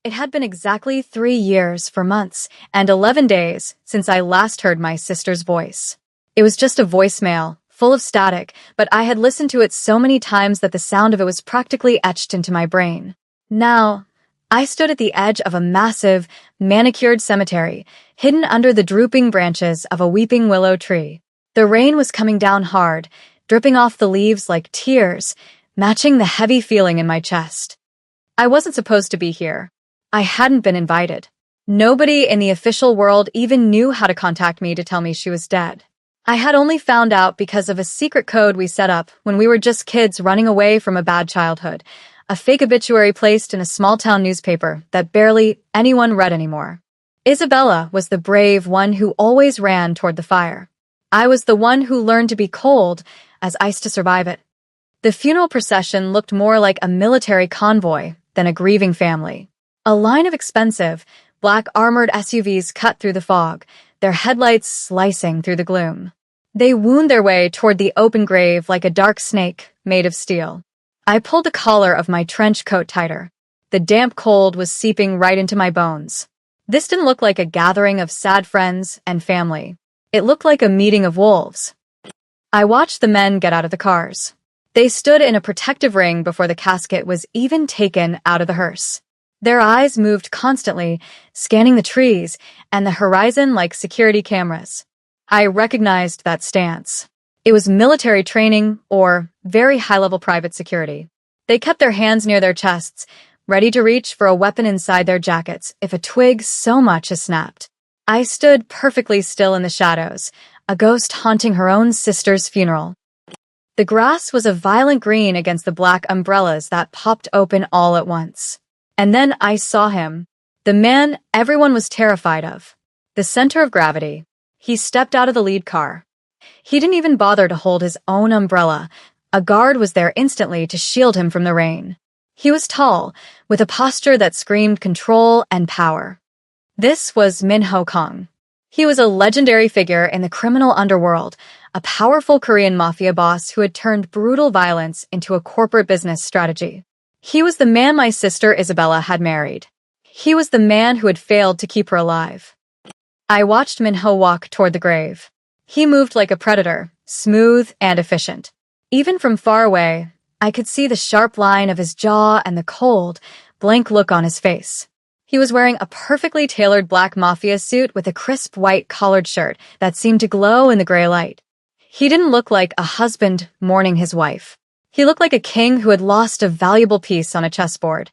It had been exactly 3 years, 4 months, and 11 days since I last heard my sister's voice. It was just a voicemail, full of static, but I had listened to it so many times that the sound of it was practically etched into my brain. Now, I stood at the edge of a massive, manicured cemetery, hidden under the drooping branches of a weeping willow tree. The rain was coming down hard, dripping off the leaves like tears, matching the heavy feeling in my chest. I wasn't supposed to be here. I hadn't been invited. Nobody in the official world even knew how to contact me to tell me she was dead. I had only found out because of a secret code we set up when we were just kids running away from a bad childhood, a fake obituary placed in a small-town newspaper that barely anyone read anymore. Isabella was the brave one who always ran toward the fire. I was the one who learned to be cold as ice to survive it. The funeral procession looked more like a military convoy than a grieving family. A line of expensive, black armored SUVs cut through the fog, their headlights slicing through the gloom. They wound their way toward the open grave like a dark snake made of steel. I pulled the collar of my trench coat tighter. The damp cold was seeping right into my bones. This didn't look like a gathering of sad friends and family. It looked like a meeting of wolves. I watched the men get out of the cars. They stood in a protective ring before the casket was even taken out of the hearse. Their eyes moved constantly, scanning the trees and the horizon like security cameras. I recognized that stance. It was military training or very high-level private security. They kept their hands near their chests, ready to reach for a weapon inside their jackets if a twig so much as snapped. I stood perfectly still in the shadows, a ghost haunting her own sister's funeral. The grass was a violent green against the black umbrellas that popped open all at once. And then I saw him, the man everyone was terrified of, the center of gravity. He stepped out of the lead car. He didn't even bother to hold his own umbrella. A guard was there instantly to shield him from the rain. He was tall, with a posture that screamed control and power. This was Min-ho Kong. He was a legendary figure in the criminal underworld, a powerful Korean mafia boss who had turned brutal violence into a corporate business strategy. He was the man my sister Isabella had married. He was the man who had failed to keep her alive. I watched Min-ho walk toward the grave. He moved like a predator, smooth and efficient. Even from far away, I could see the sharp line of his jaw and the cold, blank look on his face. He was wearing a perfectly tailored black mafia suit with a crisp white collared shirt that seemed to glow in the gray light. He didn't look like a husband mourning his wife. He looked like a king who had lost a valuable piece on a chessboard.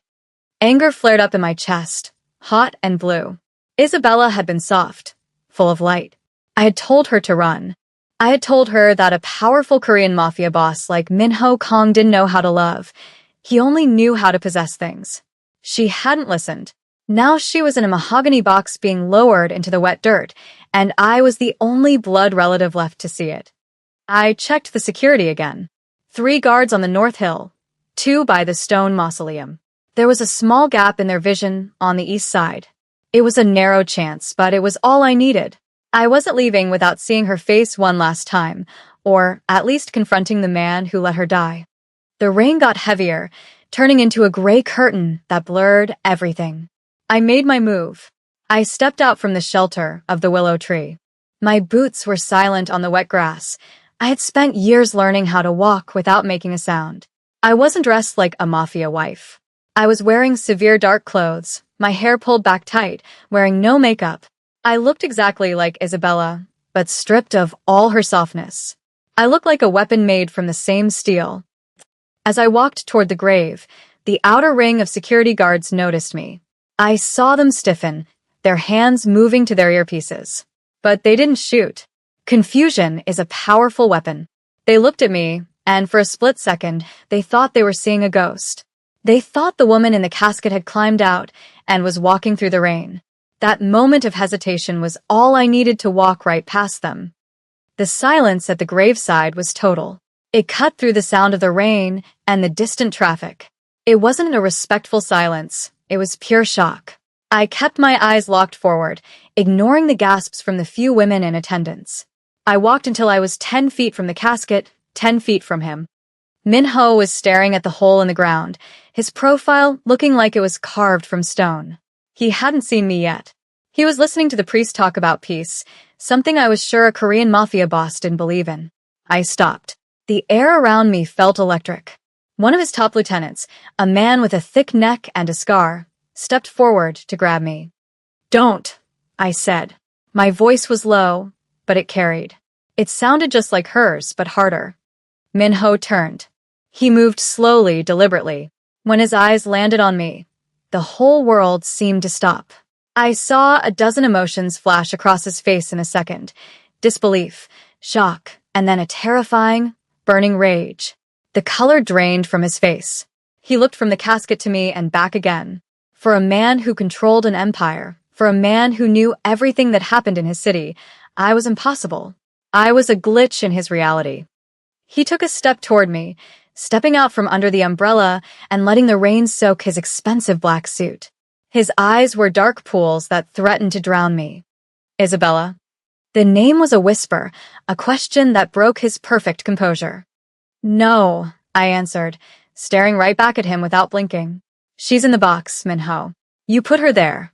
Anger flared up in my chest, hot and blue. Isabella had been soft, full of light. I had told her to run. I had told her that a powerful Korean mafia boss like Min-ho Kong didn't know how to love. He only knew how to possess things. She hadn't listened. Now she was in a mahogany box being lowered into the wet dirt, and I was the only blood relative left to see it. I checked the security again. 3 guards on the North Hill, 2 by the stone mausoleum. There was a small gap in their vision on the east side. It was a narrow chance, but it was all I needed. I wasn't leaving without seeing her face one last time, or at least confronting the man who let her die. The rain got heavier, turning into a gray curtain that blurred everything. I made my move. I stepped out from the shelter of the willow tree. My boots were silent on the wet grass. I had spent years learning how to walk without making a sound. I wasn't dressed like a mafia wife. I was wearing severe dark clothes, my hair pulled back tight, wearing no makeup. I looked exactly like Isabella, but stripped of all her softness. I looked like a weapon made from the same steel. As I walked toward the grave, the outer ring of security guards noticed me. I saw them stiffen, their hands moving to their earpieces. But they didn't shoot. Confusion is a powerful weapon. They looked at me, and for a split second, they thought they were seeing a ghost. They thought the woman in the casket had climbed out and was walking through the rain. That moment of hesitation was all I needed to walk right past them. The silence at the graveside was total. It cut through the sound of the rain and the distant traffic. It wasn't a respectful silence. It was pure shock. I kept my eyes locked forward, ignoring the gasps from the few women in attendance. I walked until I was 10 feet from the casket, 10 feet from him. Min-ho was staring at the hole in the ground, his profile looking like it was carved from stone. He hadn't seen me yet. He was listening to the priest talk about peace, something I was sure a Korean mafia boss didn't believe in. I stopped. The air around me felt electric. One of his top lieutenants, a man with a thick neck and a scar, stepped forward to grab me. "Don't," I said. My voice was low, but it carried. It sounded just like hers, but harder. Min-ho turned. He moved slowly, deliberately. When his eyes landed on me, the whole world seemed to stop. I saw a dozen emotions flash across his face in a second. Disbelief, shock, and then a terrifying, burning rage. The color drained from his face. He looked from the casket to me and back again. For a man who controlled an empire, for a man who knew everything that happened in his city, I was impossible. I was a glitch in his reality. He took a step toward me, stepping out from under the umbrella and letting the rain soak his expensive black suit. His eyes were dark pools that threatened to drown me. "Isabella." The name was a whisper, a question that broke his perfect composure. "No," I answered, staring right back at him without blinking. "She's in the box, Min-ho. You put her there."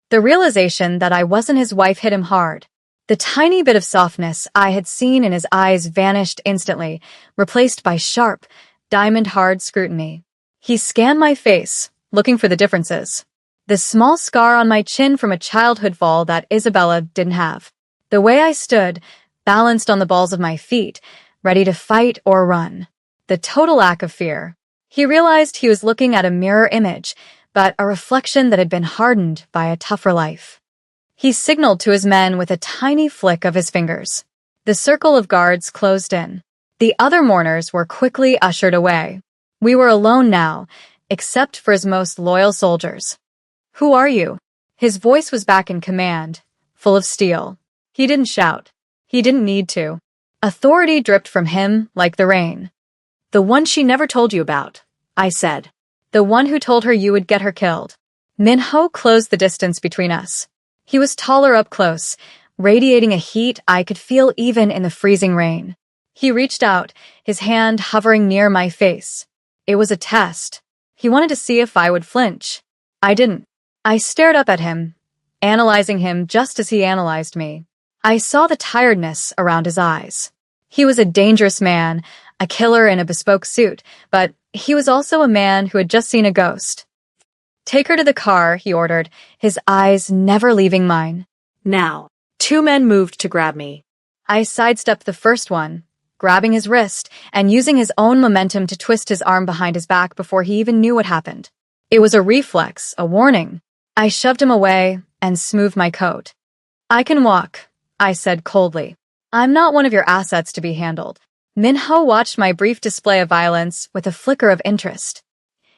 The realization that I wasn't his wife hit him hard. The tiny bit of softness I had seen in his eyes vanished instantly, replaced by sharp, diamond-hard scrutiny. He scanned my face, looking for the differences. The small scar on my chin from a childhood fall that Isabella didn't have. The way I stood, balanced on the balls of my feet, ready to fight or run. The total lack of fear. He realized he was looking at a mirror image, but a reflection that had been hardened by a tougher life. He signaled to his men with a tiny flick of his fingers. The circle of guards closed in. The other mourners were quickly ushered away. We were alone now, except for his most loyal soldiers. "Who are you?" His voice was back in command, full of steel. He didn't shout. He didn't need to. Authority dripped from him like the rain. "The one she never told you about," I said. "The one who told her you would get her killed." Min-ho closed the distance between us. He was taller up close, radiating a heat I could feel even in the freezing rain. He reached out, his hand hovering near my face. It was a test. He wanted to see if I would flinch. I didn't. I stared up at him, analyzing him just as he analyzed me. I saw the tiredness around his eyes. He was a dangerous man, a killer in a bespoke suit, but he was also a man who had just seen a ghost. "Take her to the car," he ordered, his eyes never leaving mine. Now, two men moved to grab me. I sidestepped the first one, grabbing his wrist and using his own momentum to twist his arm behind his back before he even knew what happened. It was a reflex, a warning. I shoved him away and smoothed my coat. "I can walk," I said coldly. "I'm not one of your assets to be handled." Min-ho watched my brief display of violence with a flicker of interest.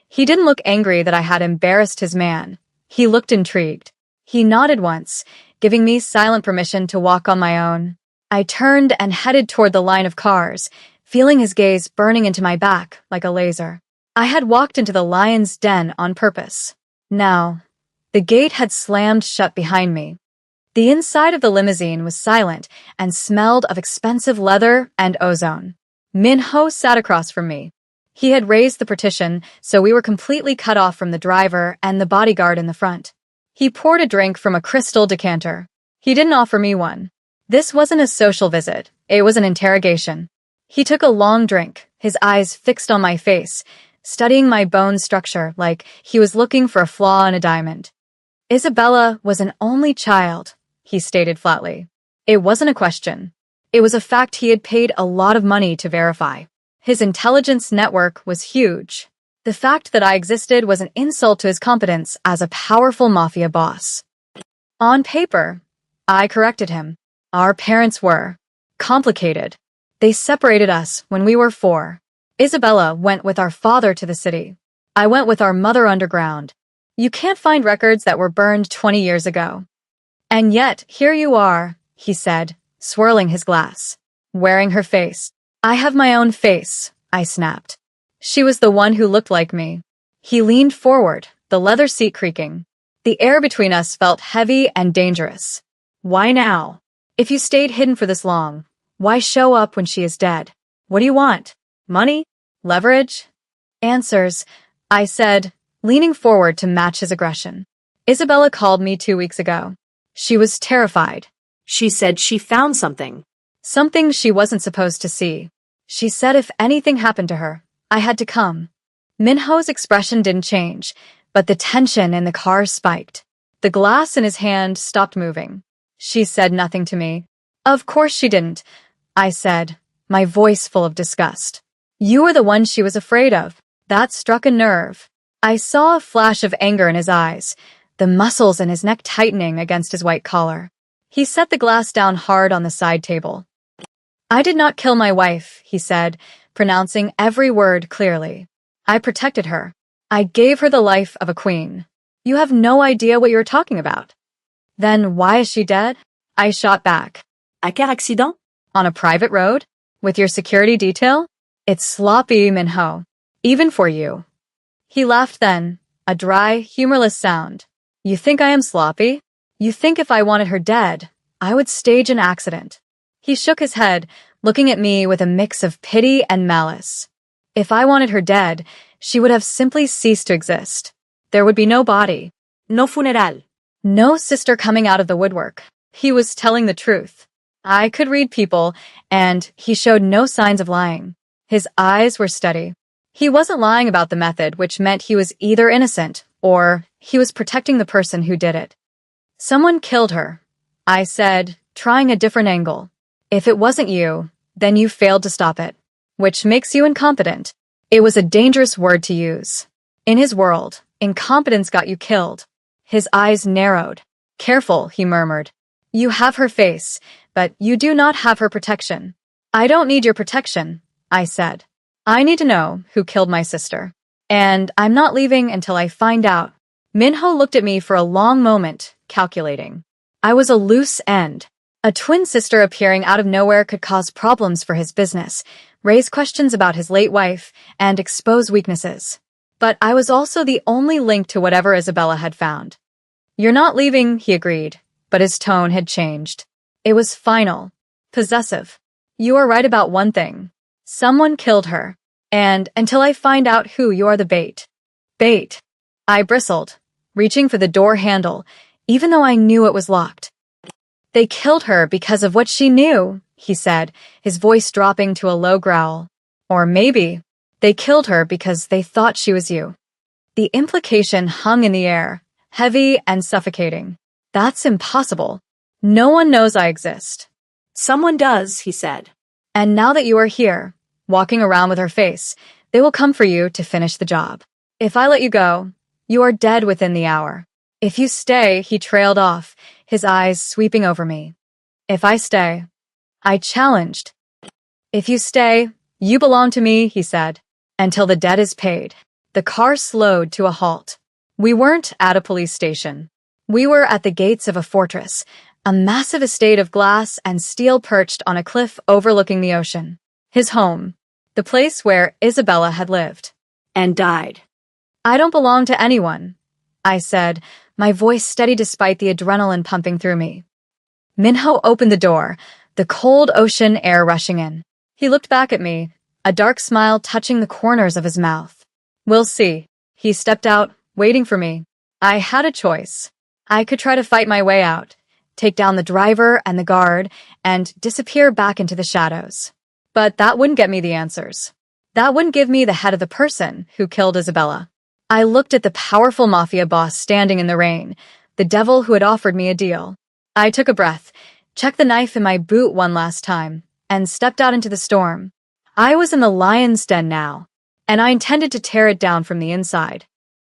He didn't look angry that I had embarrassed his man. He looked intrigued. He nodded once, giving me silent permission to walk on my own. I turned and headed toward the line of cars, feeling his gaze burning into my back like a laser. I had walked into the lion's den on purpose. Now, the gate had slammed shut behind me. The inside of the limousine was silent and smelled of expensive leather and ozone. Min-ho sat across from me. He had raised the partition, so we were completely cut off from the driver and the bodyguard in the front. He poured a drink from a crystal decanter. He didn't offer me one. This wasn't a social visit. It was an interrogation. He took a long drink, his eyes fixed on my face, studying my bone structure like he was looking for a flaw in a diamond. "Isabella was an only child," he stated flatly. It wasn't a question. It was a fact he had paid a lot of money to verify. His intelligence network was huge. The fact that I existed was an insult to his competence as a powerful mafia boss. On paper, I corrected him. Our parents were complicated. They separated us when we were 4. Isabella went with our father to the city. I went with our mother underground. You can't find records that were burned 20 years ago. "And yet, here you are," he said, swirling his glass, wearing her face. "I have my own face," I snapped. She was the one who looked like me. He leaned forward, the leather seat creaking. The air between us felt heavy and dangerous. "Why now? If you stayed hidden for this long, why show up when she is dead? What do you want? Money? Leverage?" "Answers," I said, leaning forward to match his aggression. Isabella called me 2 weeks ago. She was terrified. She said she found something. Something she wasn't supposed to see. She said if anything happened to her, I had to come. Minho's expression didn't change, but the tension in the car spiked. The glass in his hand stopped moving. She said nothing to me. Of course she didn't, I said, my voice full of disgust. You were the one she was afraid of. That struck a nerve. I saw a flash of anger in his eyes, the muscles in his neck tightening against his white collar. He set the glass down hard on the side table. I did not kill my wife, he said, pronouncing every word clearly. I protected her. I gave her the life of a queen. You have no idea what you're talking about. Then why is she dead? I shot back. À quel accident? On a private road? With your security detail? It's sloppy, Minho. Even for you. He laughed then, a dry, humorless sound. You think I am sloppy? You think if I wanted her dead, I would stage an accident. He shook his head, looking at me with a mix of pity and malice. If I wanted her dead, she would have simply ceased to exist. There would be no body. No funeral. No sister coming out of the woodwork. He was telling the truth. I could read people, and he showed no signs of lying. His eyes were steady. He wasn't lying about the method, which meant he was either innocent or he was protecting the person who did it. Someone killed her, I said, trying a different angle. If it wasn't you, then you failed to stop it, which makes you incompetent. It was a dangerous word to use. In his world, incompetence got you killed. His eyes narrowed. Careful, he murmured. You have her face, but you do not have her protection. I don't need your protection, I said. I need to know who killed my sister. And I'm not leaving until I find out. Minho looked at me for a long moment, calculating. I was a loose end. A twin sister appearing out of nowhere could cause problems for his business, raise questions about his late wife, and expose weaknesses. But I was also the only link to whatever Isabella had found. You're not leaving, he agreed, but his tone had changed. It was final, possessive. You are right about one thing. Someone killed her, and until I find out who, you are the bait. Bait. I bristled, reaching for the door handle, even though I knew it was locked. They killed her because of what she knew, he said, his voice dropping to a low growl. Or maybe they killed her because they thought she was you. The implication hung in the air, heavy and suffocating. That's impossible. No one knows I exist. Someone does, he said. And now that you are here, walking around with her face, they will come for you to finish the job. If I let you go, you are dead within the hour. If you stay, he trailed off, his eyes sweeping over me. If I stay, I challenged. If you stay, you belong to me, he said, until the debt is paid. The car slowed to a halt. We weren't at a police station. We were at the gates of a fortress, a massive estate of glass and steel perched on a cliff overlooking the ocean. His home, the place where Isabella had lived. And died. I don't belong to anyone, I said, my voice steady despite the adrenaline pumping through me. Minho opened the door, the cold ocean air rushing in. He looked back at me, a dark smile touching the corners of his mouth. We'll see. He stepped out, waiting for me. I had a choice. I could try to fight my way out, take down the driver and the guard, and disappear back into the shadows. But that wouldn't get me the answers. That wouldn't give me the head of the person who killed Isabella. I looked at the powerful Mafia boss standing in the rain, the devil who had offered me a deal. I took a breath, checked the knife in my boot one last time, and stepped out into the storm. I was in the lion's den now, and I intended to tear it down from the inside.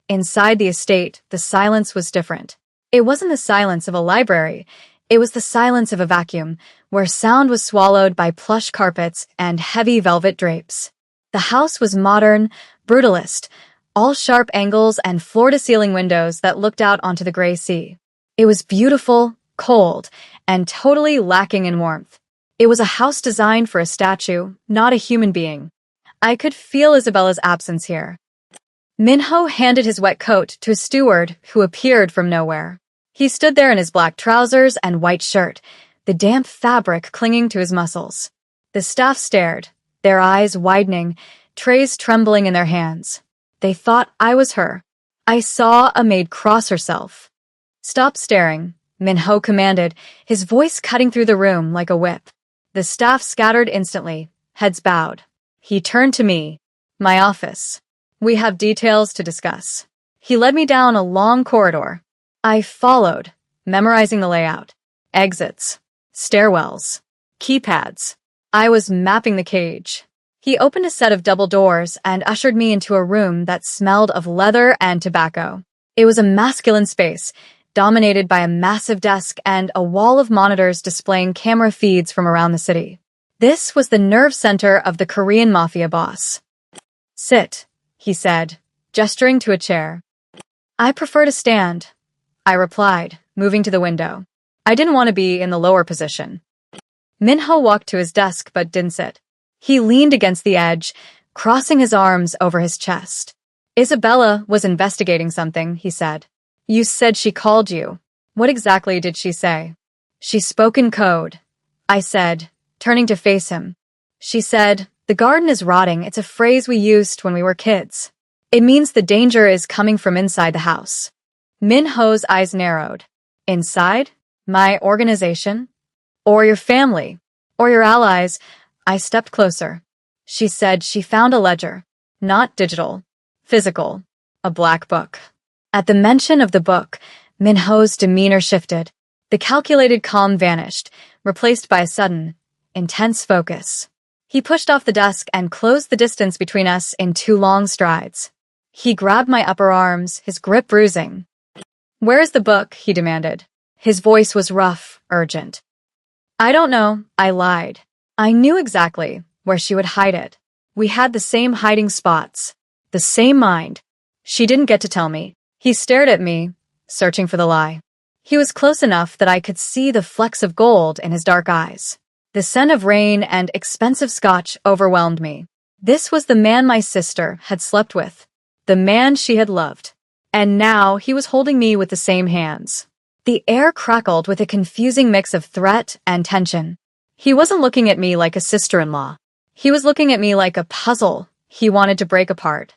Inside the estate, the silence was different. It wasn't the silence of a library. It was the silence of a vacuum, where sound was swallowed by plush carpets and heavy velvet drapes. The house was modern, brutalist, all sharp angles and floor-to-ceiling windows that looked out onto the gray sea. It was beautiful, cold, and totally lacking in warmth. It was a house designed for a statue, not a human being. I could feel Isabella's absence here. Minho handed his wet coat to a steward who appeared from nowhere. He stood there in his black trousers and white shirt, the damp fabric clinging to his muscles. The staff stared, their eyes widening, trays trembling in their hands. They thought I was her. I saw a maid cross herself. Stop staring, Minho commanded, his voice cutting through the room like a whip. The staff scattered instantly, heads bowed. He turned to me. My office. We have details to discuss. He led me down a long corridor. I followed, memorizing the layout. Exits. Stairwells. Keypads. I was mapping the cage. He opened a set of double doors and ushered me into a room that smelled of leather and tobacco. It was a masculine space, dominated by a massive desk and a wall of monitors displaying camera feeds from around the city. This was the nerve center of the Korean Mafia boss. Sit, he said, gesturing to a chair. I prefer to stand, I replied, moving to the window. I didn't want to be in the lower position. Minho walked to his desk but didn't sit. He leaned against the edge, crossing his arms over his chest. Isabella was investigating something, he said. You said she called you. What exactly did she say? She spoke in code, I said, turning to face him. She said, the garden is rotting. It's a phrase we used when we were kids. It means the danger is coming from inside the house. Minho's eyes narrowed. Inside? My organization? Or your family? Or your allies? I stepped closer. She said she found a ledger. Not digital. Physical. A black book. At the mention of the book, Minho's demeanor shifted. The calculated calm vanished, replaced by a sudden, intense focus. He pushed off the desk and closed the distance between us in 2 long strides. He grabbed my upper arms, his grip bruising. Where is the book? He demanded. His voice was rough, urgent. I don't know, I lied. I knew exactly where she would hide it. We had the same hiding spots, the same mind. She didn't get to tell me. He stared at me, searching for the lie. He was close enough that I could see the flecks of gold in his dark eyes. The scent of rain and expensive scotch overwhelmed me. This was the man my sister had slept with, the man she had loved. And now he was holding me with the same hands. The air crackled with a confusing mix of threat and tension. He wasn't looking at me like a sister-in-law. He was looking at me like a puzzle he wanted to break apart.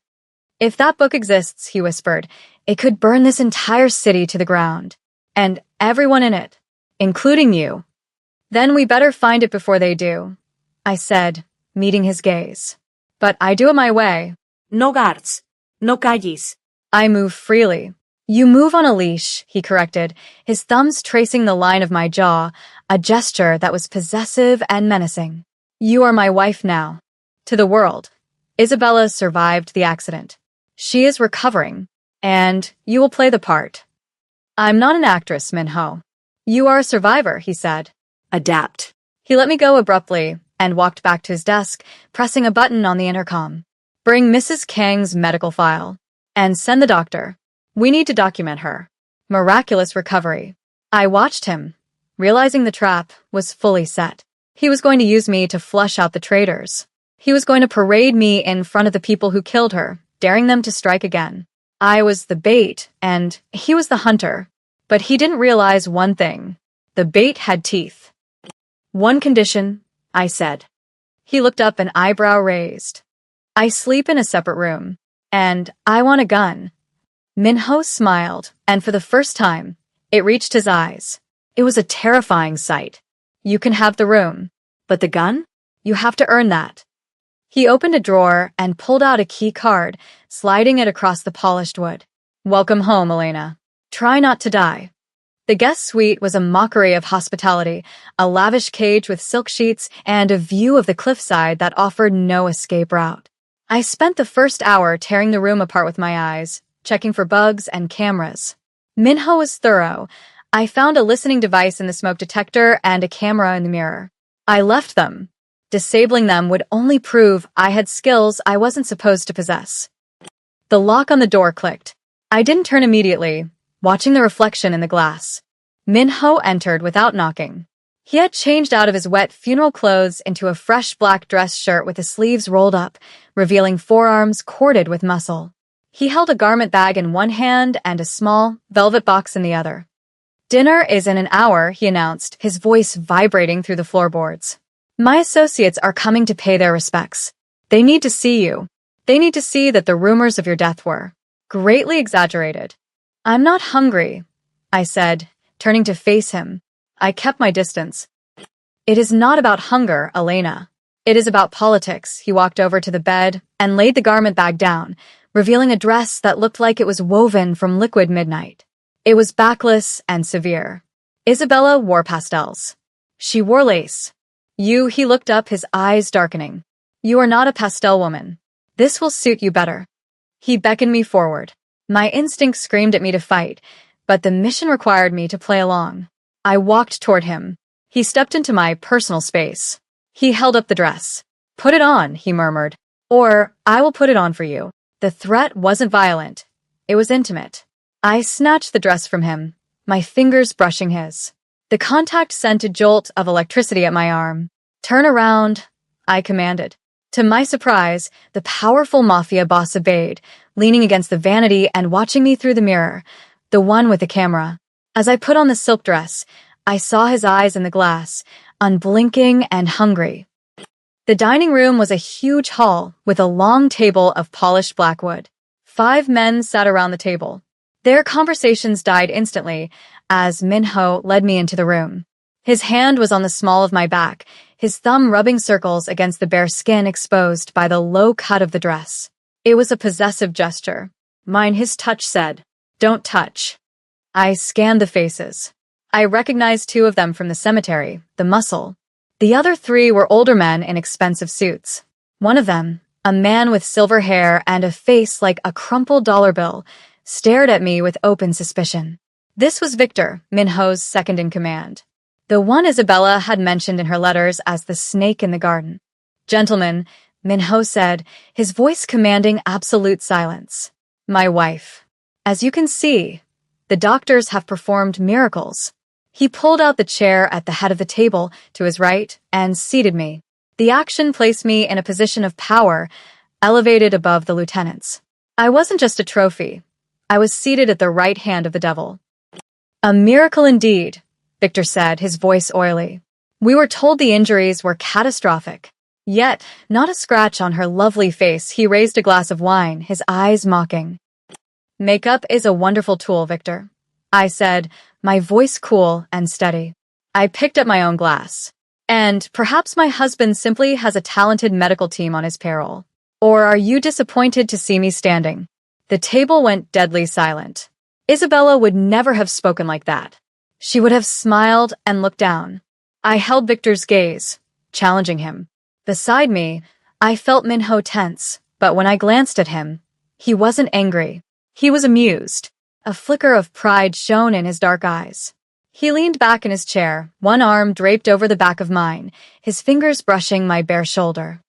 If that book exists, he whispered, it could burn this entire city to the ground. And everyone in it, including you. Then we better find it before they do, I said, meeting his gaze. But I do it my way. No guards. No calles. I move freely. You move on a leash, he corrected, his thumbs tracing the line of my jaw, a gesture that was possessive and menacing. You are my wife now. To the world. Isabella survived the accident. She is recovering, and you will play the part. I'm not an actress, Minho. You are a survivor, he said. Adapt. He let me go abruptly and walked back to his desk, pressing a button on the intercom. Bring Mrs. Kang's medical file. And send the doctor. We need to document her. Miraculous recovery. I watched him, realizing the trap was fully set. He was going to use me to flush out the traitors. He was going to parade me in front of the people who killed her, daring them to strike again. I was the bait, and he was the hunter. But he didn't realize one thing. The bait had teeth. One condition, I said. He looked up, an eyebrow raised. I sleep in a separate room, and I want a gun. Minho smiled, and for the first time, it reached his eyes. It was a terrifying sight. You can have the room, but the gun? You have to earn that. He opened a drawer and pulled out a key card, sliding it across the polished wood. Welcome home, Elena. Try not to die. The guest suite was a mockery of hospitality, a lavish cage with silk sheets and a view of the cliffside that offered no escape route. I spent the first hour tearing the room apart with my eyes, checking for bugs and cameras. Minho was thorough. I found a listening device in the smoke detector and a camera in the mirror. I left them. Disabling them would only prove I had skills I wasn't supposed to possess. The lock on the door clicked. I didn't turn immediately, watching the reflection in the glass. Minho entered without knocking. He had changed out of his wet funeral clothes into a fresh black dress shirt with the sleeves rolled up, revealing forearms corded with muscle. He held a garment bag in one hand and a small, velvet box in the other. Dinner is in an hour, he announced, his voice vibrating through the floorboards. My associates are coming to pay their respects. They need to see you. They need to see that the rumors of your death were greatly exaggerated. I'm not hungry, I said, turning to face him. I kept my distance. It is not about hunger, Elena. It is about politics. He walked over to the bed and laid the garment bag down, revealing a dress that looked like it was woven from liquid midnight. It was backless and severe. Isabella wore pastels. She wore lace. He looked up, his eyes darkening. You are not a pastel woman. This will suit you better. He beckoned me forward. My instinct screamed at me to fight, but the mission required me to play along. I walked toward him. He stepped into my personal space. He held up the dress. Put it on, he murmured. Or, I will put it on for you. The threat wasn't violent. It was intimate. I snatched the dress from him, my fingers brushing his. The contact sent a jolt of electricity at my arm. Turn around, I commanded. To my surprise, the powerful Mafia boss obeyed, leaning against the vanity and watching me through the mirror, the one with the camera. As I put on the silk dress, I saw his eyes in the glass, unblinking and hungry. The dining room was a huge hall with a long table of polished blackwood. 5 men sat around the table. Their conversations died instantly as Minho led me into the room. His hand was on the small of my back, his thumb rubbing circles against the bare skin exposed by the low cut of the dress. It was a possessive gesture. Mine, his touch said, "Don't touch." I scanned the faces. I recognized 2 of them from the cemetery, the muscle. The other 3 were older men in expensive suits. One of them, a man with silver hair and a face like a crumpled dollar bill, stared at me with open suspicion. This was Victor, Minho's second-in-command. The one Isabella had mentioned in her letters as the snake in the garden. Gentlemen, Minho said, his voice commanding absolute silence. My wife. As you can see, the doctors have performed miracles. He pulled out the chair at the head of the table to his right and seated me. The action placed me in a position of power, elevated above the lieutenants. I wasn't just a trophy. I was seated at the right hand of the devil. A miracle indeed, Victor said, his voice oily. We were told the injuries were catastrophic. Yet, not a scratch on her lovely face. He raised a glass of wine, his eyes mocking. Makeup is a wonderful tool, Victor, I said, my voice cool and steady. I picked up my own glass. And perhaps my husband simply has a talented medical team on his payroll. Or are you disappointed to see me standing? The table went deadly silent. Isabella would never have spoken like that. She would have smiled and looked down. I held Victor's gaze, challenging him. Beside me, I felt Minho tense, but when I glanced at him, he wasn't angry. He was amused. A flicker of pride shone in his dark eyes. He leaned back in his chair, one arm draped over the back of mine, his fingers brushing my bare shoulder.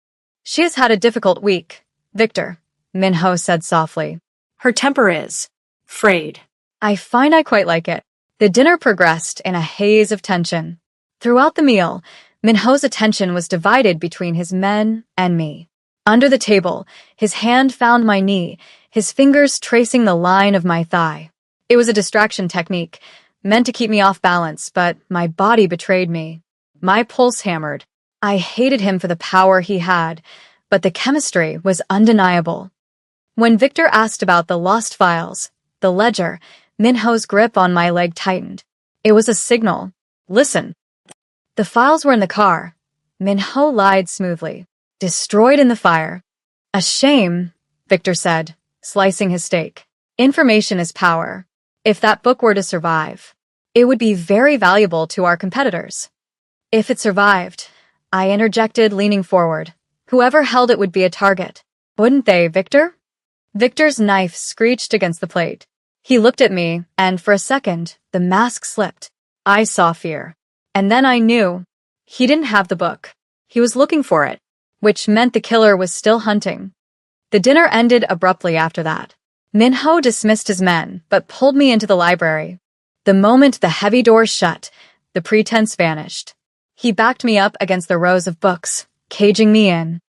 She has had a difficult week, Victor, Minho said softly. Her temper is frayed. I find I quite like it. The dinner progressed in a haze of tension. Throughout the meal, Minho's attention was divided between his men and me. Under the table, his hand found my knee, his fingers tracing the line of my thigh. It was a distraction technique, meant to keep me off balance, but my body betrayed me. My pulse hammered. I hated him for the power he had, but the chemistry was undeniable. When Victor asked about the lost files, the ledger, Minho's grip on my leg tightened. It was a signal. Listen. The files were in the car. Minho lied smoothly. Destroyed in the fire. A shame, Victor said, slicing his steak. Information is power. If that book were to survive, it would be very valuable to our competitors. If it survived, I interjected, leaning forward. Whoever held it would be a target. Wouldn't they, Victor? Victor's knife screeched against the plate. He looked at me, and for a second, the mask slipped. I saw fear. And then I knew. He didn't have the book. He was looking for it, which meant the killer was still hunting. The dinner ended abruptly after that. Minho dismissed his men, but pulled me into the library. The moment the heavy doors shut, the pretense vanished. He backed me up against the rows of books, caging me in.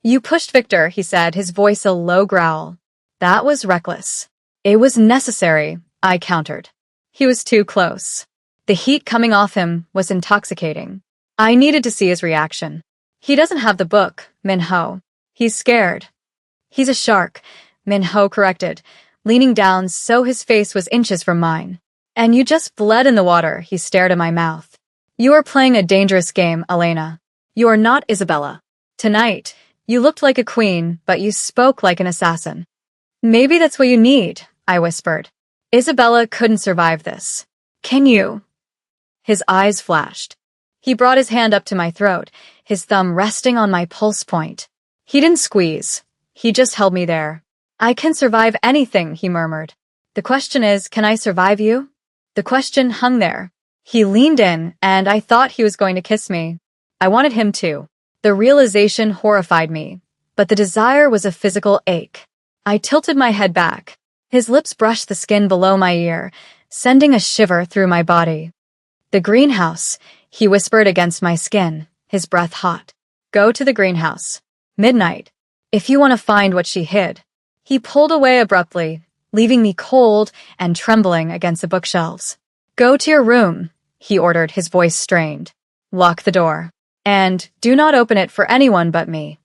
You pushed Victor, he said, his voice a low growl. That was reckless. It was necessary, I countered. He was too close. The heat coming off him was intoxicating. I needed to see his reaction. He doesn't have the book, Minho. He's scared. He's a shark, Minho corrected, leaning down so his face was inches from mine. And you just bled in the water, he stared at my mouth. You are playing a dangerous game, Elena. You are not Isabella. Tonight, you looked like a queen, but you spoke like an assassin. Maybe that's what you need, I whispered. Isabella couldn't survive this. Can you? His eyes flashed. He brought his hand up to my throat, his thumb resting on my pulse point. He didn't squeeze. He just held me there. I can survive anything, he murmured. The question is, can I survive you? The question hung there. He leaned in, and I thought he was going to kiss me. I wanted him to. The realization horrified me, but the desire was a physical ache. I tilted my head back. His lips brushed the skin below my ear, sending a shiver through my body. The greenhouse, he whispered against my skin, his breath hot. Go to the greenhouse. Midnight. If you want to find what she hid. He pulled away abruptly, leaving me cold and trembling against the bookshelves. Go to your room, he ordered, his voice strained. Lock the door. And do not open it for anyone but me.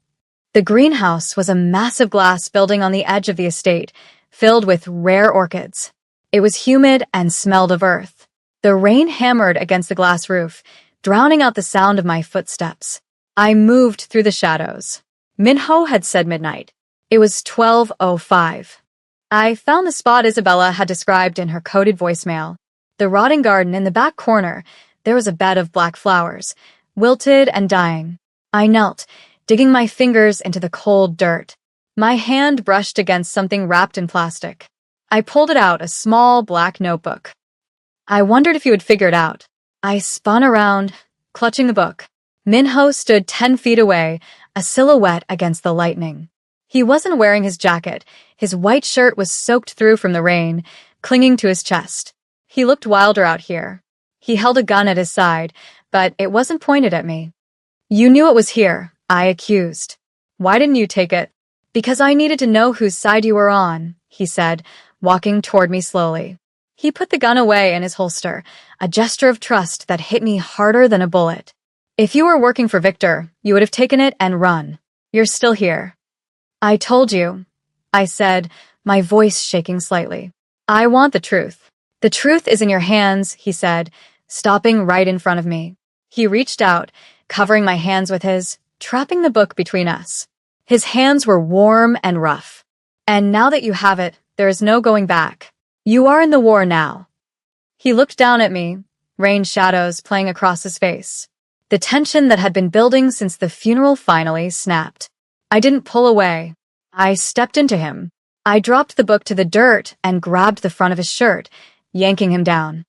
The greenhouse was a massive glass building on the edge of the estate, filled with rare orchids. It was humid and smelled of earth. The rain hammered against the glass roof, drowning out the sound of my footsteps. I moved through the shadows. Minho had said midnight. It was 12:05. I found the spot Isabella had described in her coded voicemail. The rotting garden in the back corner. There was a bed of black flowers, wilted and dying. I knelt, digging my fingers into the cold dirt. My hand brushed against something wrapped in plastic. I pulled it out, a small black notebook. I wondered if you would figure it out. I spun around, clutching the book. Minho stood 10 feet away, a silhouette against the lightning. He wasn't wearing his jacket. His white shirt was soaked through from the rain, clinging to his chest. He looked wilder out here. He held a gun at his side, but it wasn't pointed at me. You knew it was here, I accused. Why didn't you take it? Because I needed to know whose side you were on, he said, walking toward me slowly. He put the gun away in his holster, a gesture of trust that hit me harder than a bullet. If you were working for Victor, you would have taken it and run. You're still here. I told you, I said, my voice shaking slightly. I want the truth. The truth is in your hands, he said, stopping right in front of me. He reached out, covering my hands with his, trapping the book between us. His hands were warm and rough. And now that you have it, there is no going back. You are in the war now. He looked down at me, rain shadows playing across his face. The tension that had been building since the funeral finally snapped. I didn't pull away. I stepped into him. I dropped the book to the dirt and grabbed the front of his shirt, yanking him down.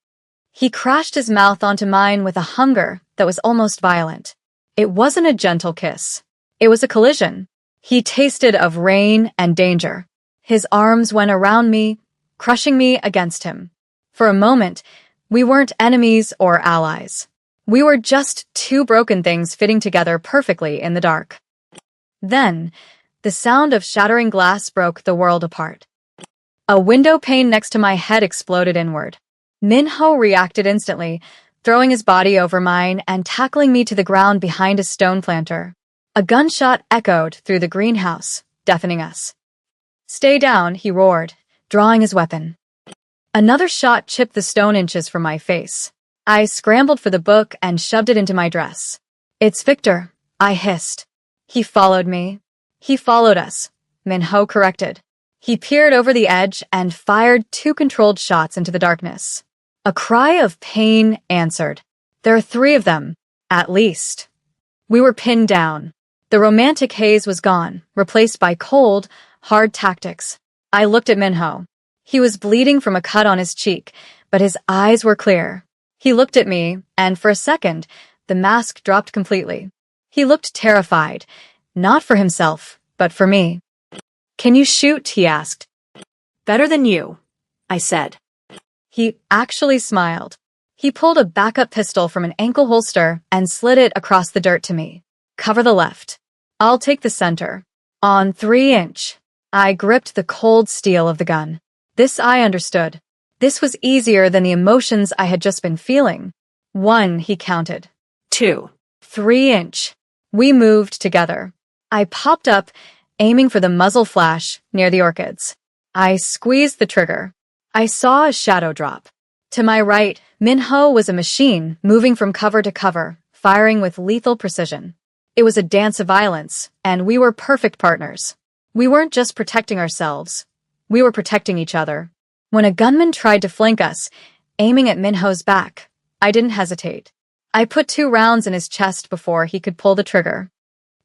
He crashed his mouth onto mine with a hunger that was almost violent. It wasn't a gentle kiss. It was a collision. He tasted of rain and danger. His arms went around me, crushing me against him. For a moment, we weren't enemies or allies. We were just two broken things fitting together perfectly in the dark. Then, the sound of shattering glass broke the world apart. A window pane next to my head exploded inward. Minho reacted instantly, throwing his body over mine and tackling me to the ground behind a stone planter. A gunshot echoed through the greenhouse, deafening us. Stay down, he roared, drawing his weapon. Another shot chipped the stone inches from my face. I scrambled for the book and shoved it into my dress. It's Victor, I hissed. He followed me. He followed us, Minho corrected. He peered over the edge and fired 2 controlled shots into the darkness. A cry of pain answered. There are 3 of them, at least. We were pinned down. The romantic haze was gone, replaced by cold, hard tactics. I looked at Minho. He was bleeding from a cut on his cheek, but his eyes were clear. He looked at me, and for a second, the mask dropped completely. He looked terrified, not for himself, but for me. Can you shoot? He asked. Better than you, I said. He actually smiled. He pulled a backup pistol from an ankle holster and slid it across the dirt to me. Cover the left. I'll take the center. On 3-inch. I gripped the cold steel of the gun. This I understood. This was easier than the emotions I had just been feeling. 1, he counted. 2. 3-inch. We moved together. I popped up, aiming for the muzzle flash near the orchids. I squeezed the trigger. I saw a shadow drop. To my right, Minho was a machine, moving from cover to cover, firing with lethal precision. It was a dance of violence, and we were perfect partners. We weren't just protecting ourselves. We were protecting each other. When a gunman tried to flank us, aiming at Minho's back, I didn't hesitate. I put 2 rounds in his chest before he could pull the trigger.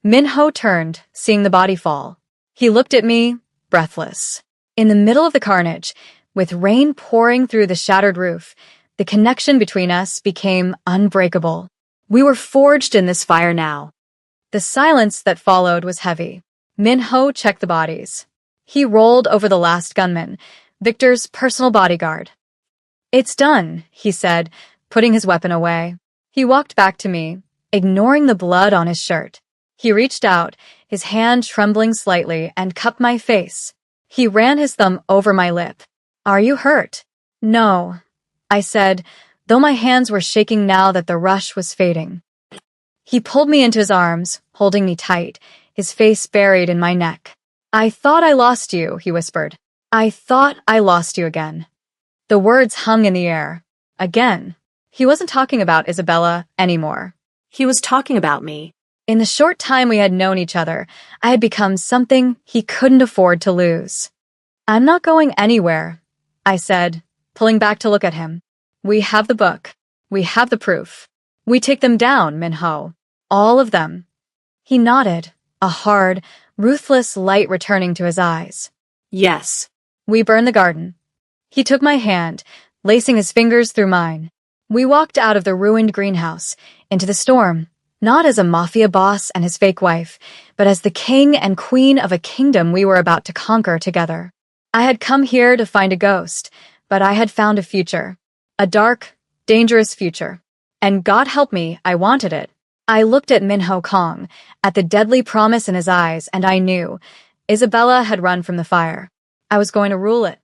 Minho turned, seeing the body fall. He looked at me, breathless. In the middle of the carnage, with rain pouring through the shattered roof, the connection between us became unbreakable. We were forged in this fire now. The silence that followed was heavy. Minho checked the bodies. He rolled over the last gunman, Victor's personal bodyguard. "It's done," he said, putting his weapon away. He walked back to me, ignoring the blood on his shirt. He reached out, his hand trembling slightly, and cupped my face. He ran his thumb over my lip. "Are you hurt?" "No," I said, though my hands were shaking now that the rush was fading. He pulled me into his arms, holding me tight, his face buried in my neck. "I thought I lost you," he whispered. "I thought I lost you again." The words hung in the air. Again. He wasn't talking about Isabella anymore. He was talking about me. In the short time we had known each other, I had become something he couldn't afford to lose. "I'm not going anywhere," I said, pulling back to look at him. "We have the book. We have the proof. We take them down, Minho. All of them." He nodded, a hard, ruthless light returning to his eyes. Yes. "We burn the garden." He took my hand, lacing his fingers through mine. We walked out of the ruined greenhouse, into the storm, not as a mafia boss and his fake wife, but as the king and queen of a kingdom we were about to conquer together. I had come here to find a ghost, but I had found a future. A dark, dangerous future. And God help me, I wanted it. I looked at Minho Kong, at the deadly promise in his eyes, and I knew Isabella had run from the fire. I was going to rule it.